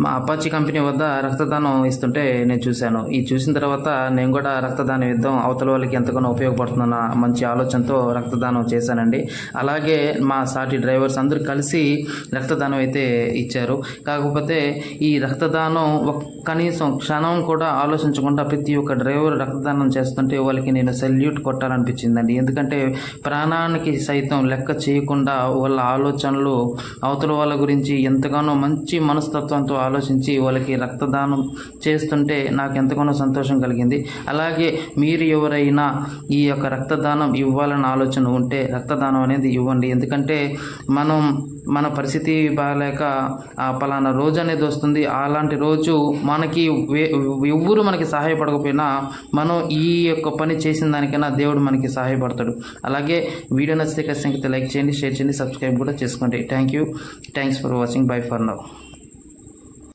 మా Apache company వద్ద రక్తదానం ఇస్తుంటే నేను చూశాను. ఈ చూసిన తర్వాత నేను కూడా రక్తదానం ఇద్దాం, అవతల వాళ్ళకి ఎంతగానో ఉపయోగపడుతుందన్న మంచి ఆలోచనతో రక్తదానం చేశానండి. అలాగే మా సాటి డ్రైవర్స్ అందరూ కలిసి రక్తదానం అయితే ఇచ్చారు. కాకపోతే ఈ రక్తదానం కనీసం క్షణం కూడా ఆలోచించకుండా ప్రతి ఒక్క డ్రైవర్ రక్తదానం చేస్తుంటే వాళ్ళకి నేను సెల్యూట్ కొట్టాలనిపించిందండి. ఎందుకంటే ప్రాణానికి సైతం లెక్క చేయకుండా వాళ్ళ ఆలోచనలు అవతల వాళ్ళ గురించి ఎంతగానో మంచి మనస్తత్వంతో ఆలోచించి వాళ్ళకి రక్తదానం చేస్తుంటే నాకు ఎంతగానో సంతోషం కలిగింది. అలాగే మీరు ఎవరైనా ఈ యొక్క రక్తదానం ఇవ్వాలన్న ఆలోచన ఉంటే రక్తదానం అనేది ఇవ్వండి. ఎందుకంటే మన పరిస్థితి బాగాలేక పలానా రోజు అనేది వస్తుంది. అలాంటి రోజు మనకి ఎవ్వరు మనకి సహాయపడకపోయినా మనం ఈ యొక్క పని చేసిన దానికైనా దేవుడు మనకి సహాయపడతాడు. అలాగే వీడియో నచ్చితే ఖచ్చితంగా లైక్ చేయండి, షేర్ చేయండి, సబ్స్క్రైబ్ కూడా చేసుకోండి. Thanks for watching. By for now.